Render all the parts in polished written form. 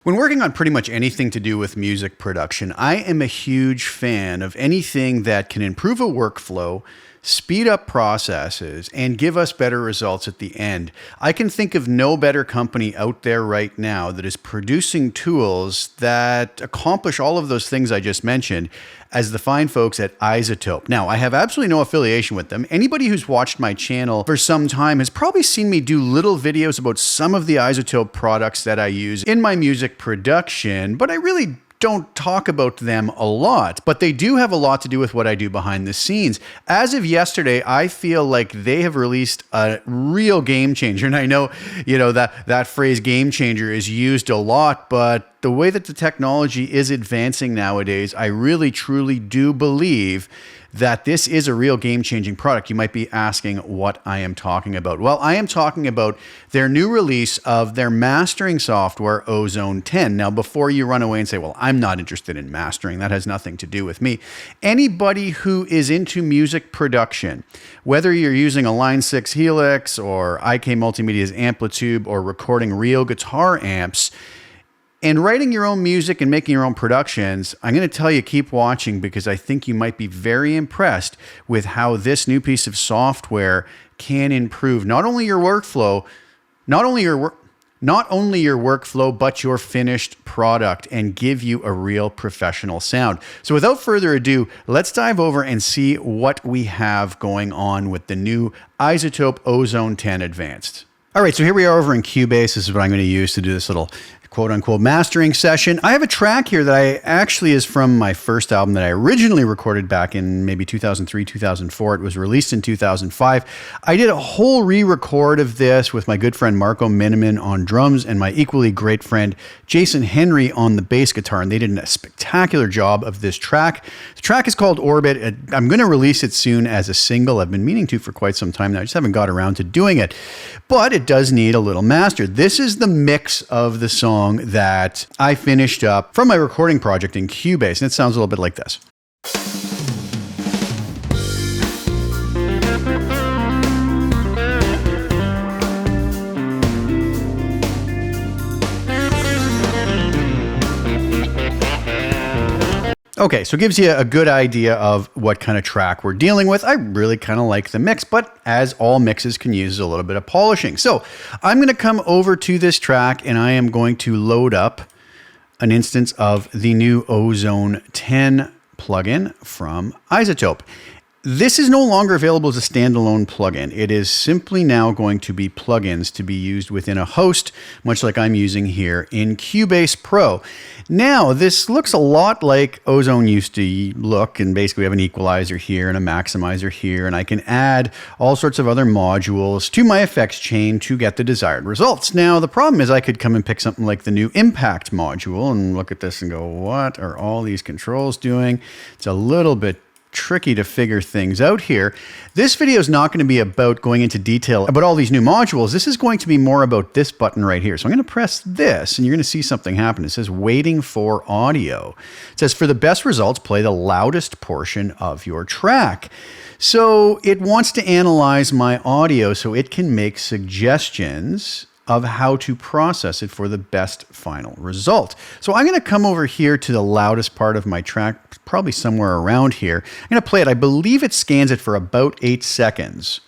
When working on pretty much anything to do with music production, I am a huge fan of anything that can improve a workflow, speed up processes, and give us better results at the end. I can think of no better company out there right now that is producing tools that accomplish all of those things I just mentioned as the fine folks at Izotope. Now, I have absolutely no affiliation with them. Anybody who's watched my channel for some time has probably seen me do little videos about some of the Izotope products that I use in my music production, but I really don't talk about them a lot, but they do have a lot to do with what I do behind the scenes. As of yesterday, I feel like they have released a real game changer. And I know, that phrase game changer is used a lot, but the way that the technology is advancing nowadays, I really truly do believe that this is a real game-changing product. You might be asking what I am talking about. Well, I am talking about their new release of their mastering software, Ozone 10. Now, before you run away and say, well, I'm not interested in mastering, that has nothing to do with me. Anybody who is into music production, whether you're using a Line 6 Helix or IK Multimedia's Amplitube or recording real guitar amps, and writing your own music and making your own productions, I'm going to tell you, keep watching because I think you might be very impressed with how this new piece of software can improve not only your workflow, but your finished product and give you a real professional sound. So without further ado, let's dive over and see what we have going on with the new Izotope Ozone 10 Advanced. All right, so here we are over in Cubase. This is what I'm going to use to do this little quote-unquote mastering session. I have a track here that I actually is from my first album that I originally recorded back in maybe 2003, 2004. It was released in 2005. I did a whole re-record of this with my good friend Marco Miniman on drums and my equally great friend Jason Henry on the bass guitar, and they did a spectacular job of this track. The track is called Orbit. I'm going to release it soon as a single. I've been meaning to for quite some time now. I just haven't got around to doing it, but it does need a little master. This is the mix of the song that I finished up from my recording project in Cubase, and it sounds a little bit like this. Okay, so it gives you a good idea of what kind of track we're dealing with. I really kind of like the mix, but as all mixes can use a little bit of polishing. So I'm going to come over to this track and I am going to load up an instance of the new Ozone 10 plugin from Izotope. This is no longer available as a standalone plugin. It is simply now going to be plugins to be used within a host, much like I'm using here in Cubase Pro. Now, this looks a lot like Ozone used to look, and basically we have an equalizer here and a maximizer here, and I can add all sorts of other modules to my effects chain to get the desired results. Now, the problem is I could come and pick something like the new Impact module and look at this and go, what are all these controls doing? It's a little bit tricky to figure things out here. This video is not going to be about going into detail about all these new modules. This is going to be more about this button right here. So I'm going to press this and you're going to see something happen. It says waiting for audio. It says for the best results, play the loudest portion of your track. So it wants to analyze my audio so it can make suggestions of how to process it for the best final result. So I'm going to come over here to the loudest part of my track, probably somewhere around here. I'm going to play it. I believe it scans it for about 8 seconds.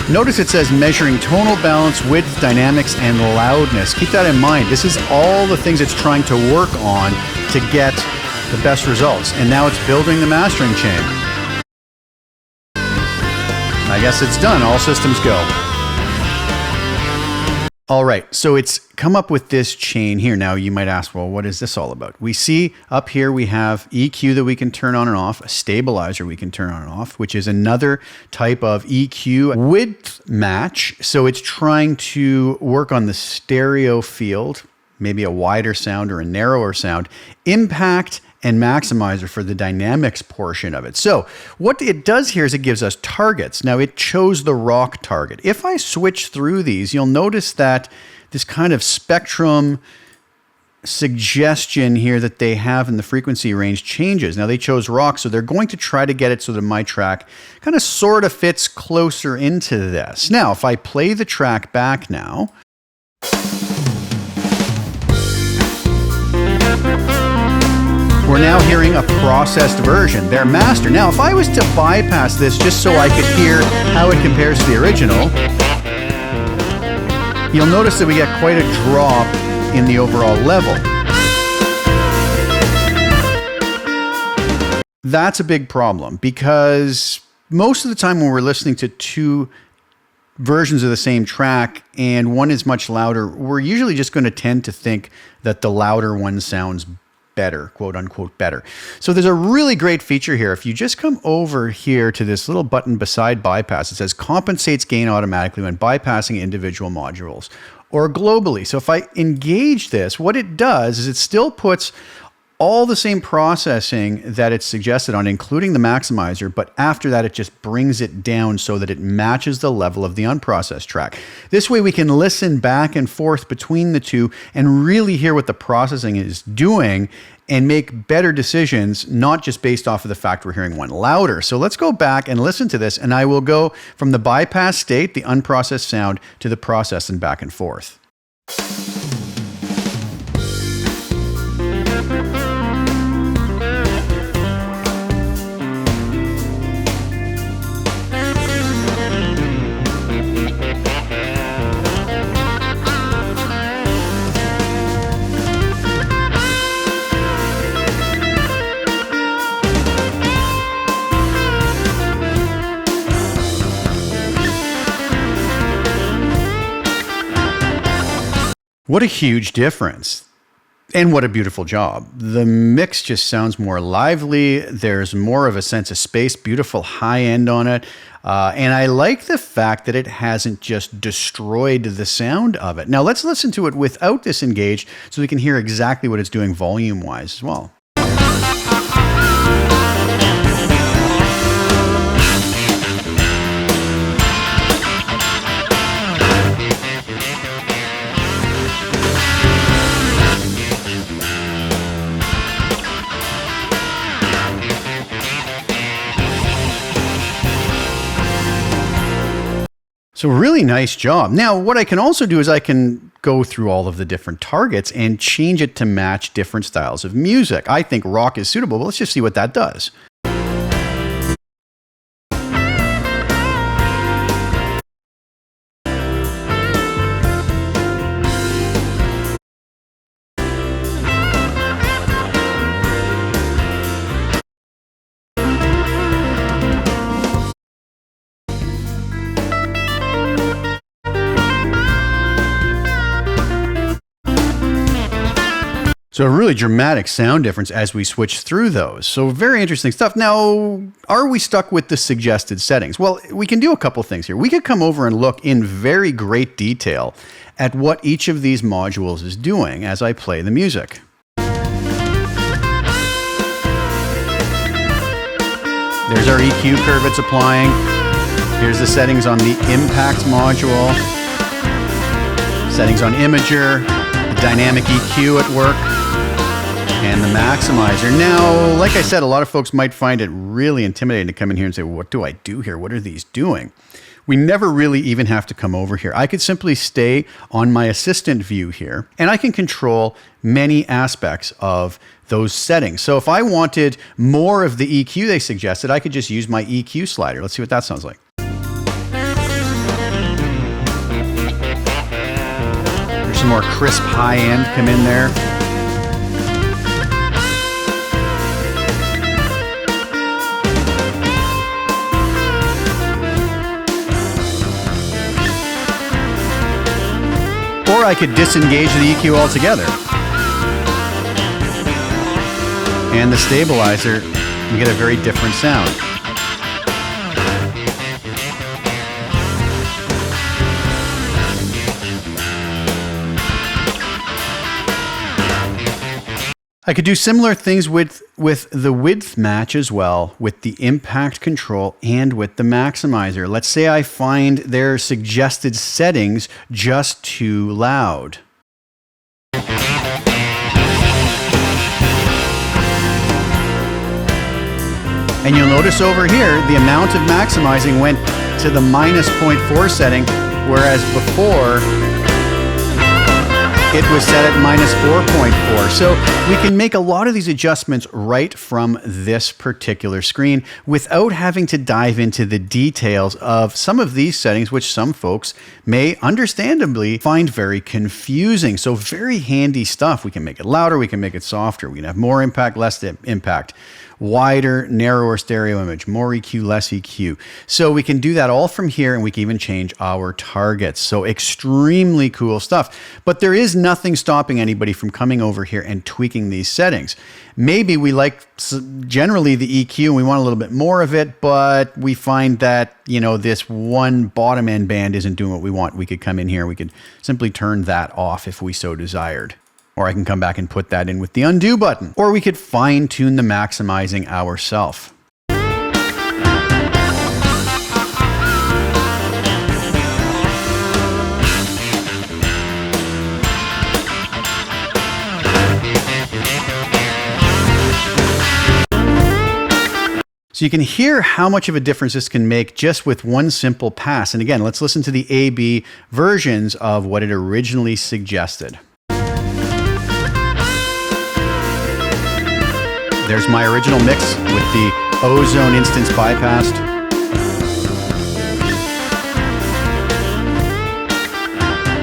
Notice it says measuring tonal balance, width, dynamics, and loudness. Keep that in mind. This is all the things it's trying to work on to get the best results. And now it's building the mastering chain. I guess it's done. All systems go. All right, so it's come up with this chain here. Now you might ask, well, what is this all about? We see up here we have EQ that we can turn on and off, a stabilizer we can turn on and off, which is another type of EQ width match. So it's trying to work on the stereo field, maybe a wider sound or a narrower sound, impact, and maximizer for the dynamics portion of it. So what it does here is it gives us targets. Now it chose the rock target. If I switch through these, you'll notice that this kind of spectrum suggestion here that they have in the frequency range changes. Now they chose rock, so they're going to try to get it so that my track kind of sort of fits closer into this. Now, if I play the track back now, we're now hearing a processed version, their master. Now, if I was to bypass this just so I could hear how it compares to the original, you'll notice that we get quite a drop in the overall level. That's a big problem because most of the time when we're listening to two versions of the same track and one is much louder, we're usually just going to tend to think that the louder one sounds better, quote unquote better. So there's a really great feature here. If you just come over here to this little button beside bypass, it says compensates gain automatically when bypassing individual modules or globally. So if I engage this, what it does is it still puts all the same processing that it's suggested on, including the maximizer, but after that, it just brings it down so that it matches the level of the unprocessed track. This way we can listen back and forth between the two and really hear what the processing is doing and make better decisions, not just based off of the fact we're hearing one louder. So let's go back and listen to this, and I will go from the bypass state, the unprocessed sound, to the processed and back and forth. What a huge difference. And what a beautiful job. The mix just sounds more lively. There's more of a sense of space, beautiful high end on it. And I like the fact that it hasn't just destroyed the sound of it. Now let's listen to it without this engaged so we can hear exactly what it's doing volume wise as well. So really nice job. Now, what I can also do is I can go through all of the different targets and change it to match different styles of music. I think rock is suitable, but let's just see what that does. So a really dramatic sound difference as we switch through those. So very interesting stuff. Now, are we stuck with the suggested settings? Well, we can do a couple things here. We could come over and look in very great detail at what each of these modules is doing as I play the music. There's our EQ curve it's applying. Here's the settings on the impact module. Settings on imager. The dynamic EQ at work. And the maximizer. Now, like I said, a lot of folks might find it really intimidating to come in here and say, well, what do I do here? What are these doing? We never really even have to come over here. I could simply stay on my assistant view here, and I can control many aspects of those settings. So if I wanted more of the EQ they suggested, I could just use my EQ slider. Let's see what that sounds like. There's some more crisp high end come in there. Or I could disengage the EQ altogether. And the stabilizer, you get a very different sound. I could do similar things with the width match as well, with the impact control and with the maximizer. Let's say I find their suggested settings just too loud. And you'll notice over here, the amount of maximizing went to the -0.4 setting, whereas before, it was set at minus 4.4. So we can make a lot of these adjustments right from this particular screen without having to dive into the details of some of these settings, which some folks may understandably find very confusing. So very handy stuff. We can make it louder, we can make it softer, we can have more impact, less impact, wider, narrower stereo image, more EQ, less EQ. So we can do that all from here, and we can even change our targets. So extremely cool stuff. But there is nothing stopping anybody from coming over here and tweaking these settings. Maybe we like generally the EQ and we want a little bit more of it, but we find that, you know, this one bottom end band isn't doing what we want. We could come in here, we could simply turn that off if we so desired. Or I can come back and put that in with the undo button. Or we could fine tune the maximizing ourselves. So you can hear how much of a difference this can make just with one simple pass. And again, let's listen to the A/B versions of what it originally suggested. There's my original mix with the Ozone instance bypassed.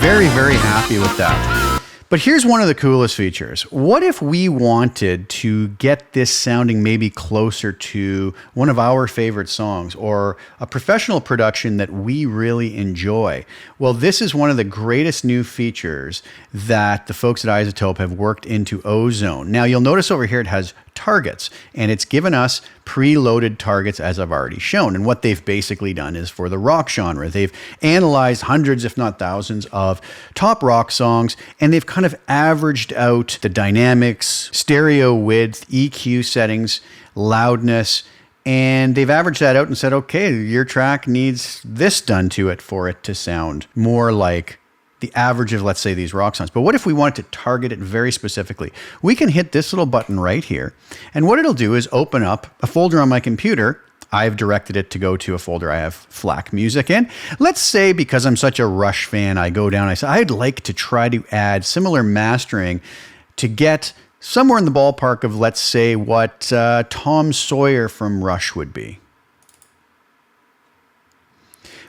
Very, very happy with that. But here's one of the coolest features. What if we wanted to get this sounding maybe closer to one of our favorite songs or a professional production that we really enjoy? Well, this is one of the greatest new features that the folks at Izotope have worked into Ozone. Now, you'll notice over here it has targets, and it's given us preloaded targets, as I've already shown. And what they've basically done is for the rock genre, they've analyzed hundreds, if not thousands, of top rock songs, and they've kind of averaged out the dynamics, stereo width, EQ settings, loudness, and they've averaged that out and said, okay, your track needs this done to it for it to sound more like the average of, let's say, these rock songs. But what if we wanted to target it very specifically? We can hit this little button right here, and what it'll do is open up a folder on my computer. I've directed it to go to a folder I have FLAC music in. Let's say, because I'm such a Rush fan, I go down, I say, I'd like to try to add similar mastering to get somewhere in the ballpark of, let's say, what Tom Sawyer from Rush would be.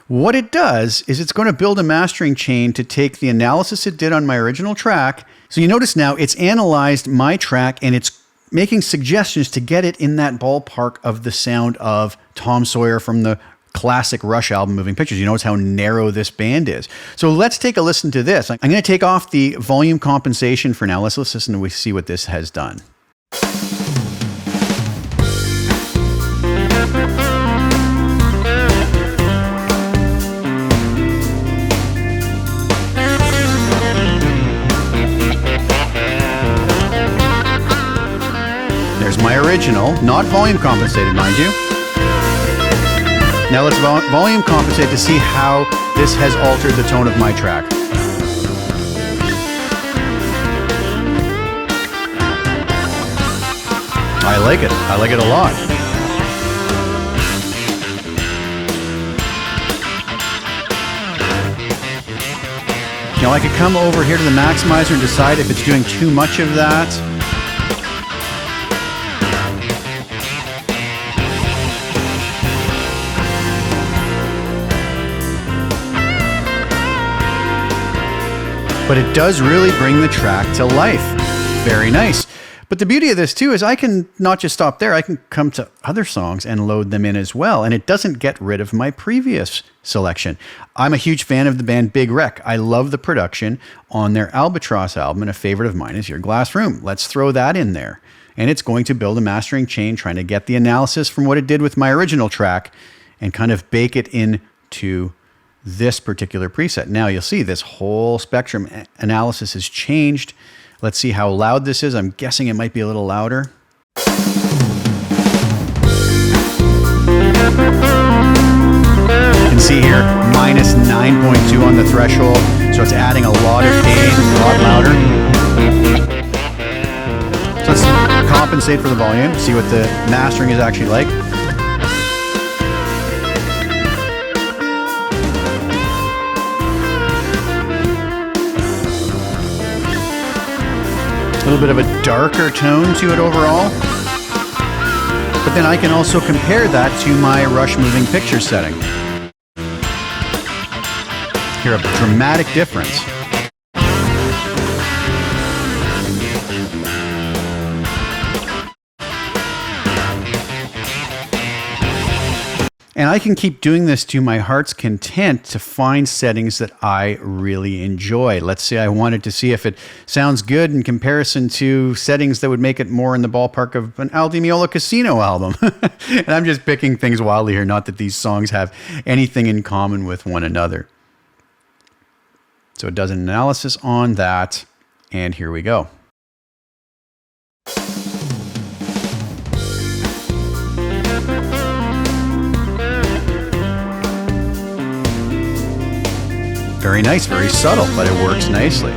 What it does is it's going to build a mastering chain to take the analysis it did on my original track. So you notice now it's analyzed my track and it's making suggestions to get it in that ballpark of the sound of Tom Sawyer from the classic Rush album, Moving Pictures. You notice how narrow this band is. So let's take a listen to this. I'm going to take off the volume compensation for now. Let's listen and we see what this has done. There's my original, not volume compensated, mind you. Now let's volume compensate to see how this has altered the tone of my track. I like it. I like it a lot. Now I could come over here to the maximizer and decide if it's doing too much of that. But it does really bring the track to life. Very nice. But the beauty of this too is I can not just stop there, I can come to other songs and load them in as well. And it doesn't get rid of my previous selection. I'm a huge fan of the band Big Wreck. I love the production on their Albatross album, and a favorite of mine is Your Glass Room. Let's throw that in there. And it's going to build a mastering chain trying to get the analysis from what it did with my original track and kind of bake it into this particular preset. Now you'll see this whole spectrum analysis has changed. Let's see how loud this is. I'm guessing it might be a little louder. You can see here, minus 9.2 on the threshold. So it's adding a lot of gain, a lot louder. So let's compensate for the volume, see what the mastering is actually like. A little bit of a darker tone to it overall. But then I can also compare that to my Rush moving picture setting. Hear a dramatic difference. And I can keep doing this to my heart's content to find settings that I really enjoy. Let's say I wanted to see if it sounds good in comparison to settings that would make it more in the ballpark of an Al Di Meola Casino album. And I'm just picking things wildly here, not that these songs have anything in common with one another. So it does an analysis on that, and here we go. Very nice, very subtle, but it works nicely.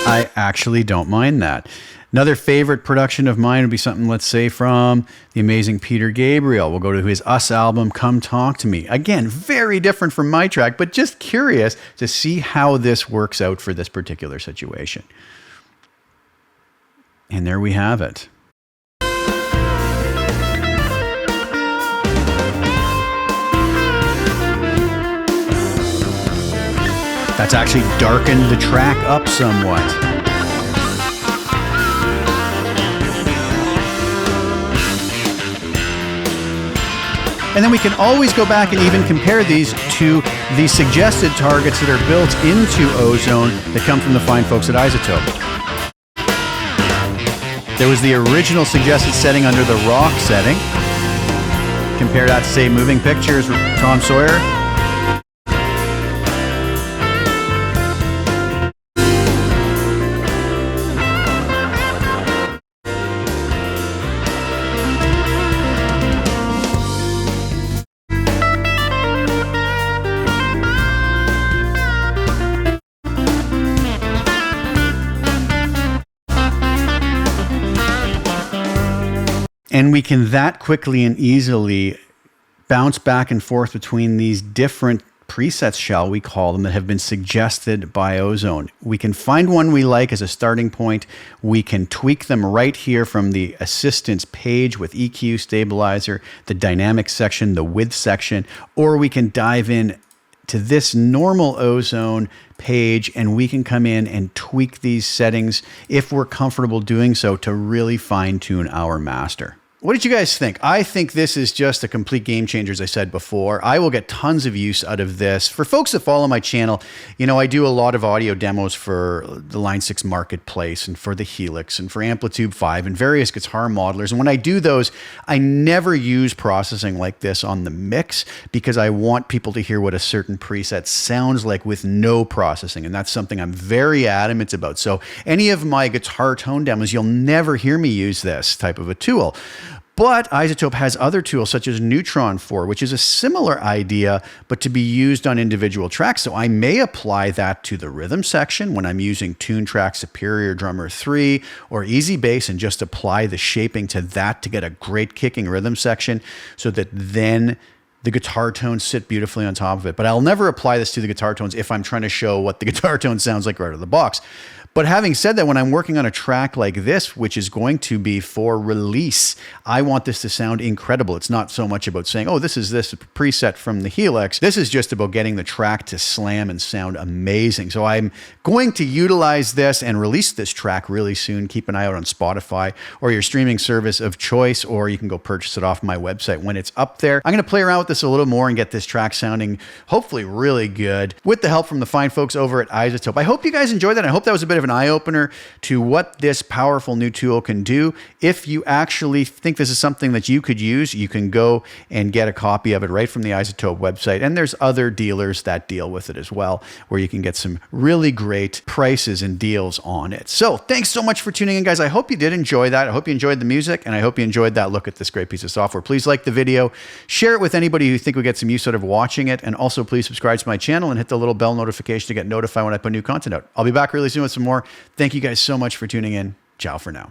I actually don't mind that. Another favorite production of mine would be something, let's say, from the amazing Peter Gabriel. We'll go to his Us album, Come Talk to Me. Again, very different from my track, but just curious to see how this works out for this particular situation. And there we have it. That's actually darkened the track up somewhat. And then we can always go back and even compare these to the suggested targets that are built into Ozone that come from the fine folks at Izotope. There was the original suggested setting under the rock setting. Compare that to, say, Moving Pictures, Tom Sawyer. And we can that quickly and easily bounce back and forth between these different presets, shall we call them, that have been suggested by Ozone. We can find one we like as a starting point. We can tweak them right here from the assistance page with EQ, stabilizer, the dynamic section, the width section, or we can dive in to this normal Ozone page and we can come in and tweak these settings if we're comfortable doing so to really fine tune our master. What did you guys think? I think this is just a complete game changer, as I said before. I will get tons of use out of this. For folks that follow my channel, you know, I do a lot of audio demos for the Line 6 Marketplace and for the Helix and for Amplitude 5 and various guitar modelers. And when I do those, I never use processing like this on the mix because I want people to hear what a certain preset sounds like with no processing. And that's something I'm very adamant about. So any of my guitar tone demos, you'll never hear me use this type of a tool. But Izotope has other tools such as Neutron 4, which is a similar idea, but to be used on individual tracks. So I may apply that to the rhythm section when I'm using Tune Track Superior Drummer 3 or Easy Bass and just apply the shaping to that to get a great kicking rhythm section so that then the guitar tones sit beautifully on top of it. But I'll never apply this to the guitar tones if I'm trying to show what the guitar tone sounds like right out of the box. But having said that, when I'm working on a track like this, which is going to be for release, I want this to sound incredible. It's not so much about saying, oh, this is this preset from the Helix. This is just about getting the track to slam and sound amazing. So I'm going to utilize this and release this track really soon. Keep an eye out on Spotify or your streaming service of choice, or you can go purchase it off my website when it's up there. I'm going to play around with this a little more and get this track sounding hopefully really good with the help from the fine folks over at Izotope. I hope you guys enjoyed that. I hope that was a bit of an eye-opener to what this powerful new tool can do. If you actually think this is something that you could use, you can go and get a copy of it right from the Izotope website. And there's other dealers that deal with it as well, where you can get some really great prices and deals on it. So thanks so much for tuning in, guys. I hope you did enjoy that. I hope you enjoyed the music, and I hope you enjoyed that look at this great piece of software. Please like the video, share it with anybody who think would get some use out of watching it, and also please subscribe to my channel and hit the little bell notification to get notified when I put new content out. I'll be back really soon with some more. Thank you guys so much for tuning in. Ciao for now.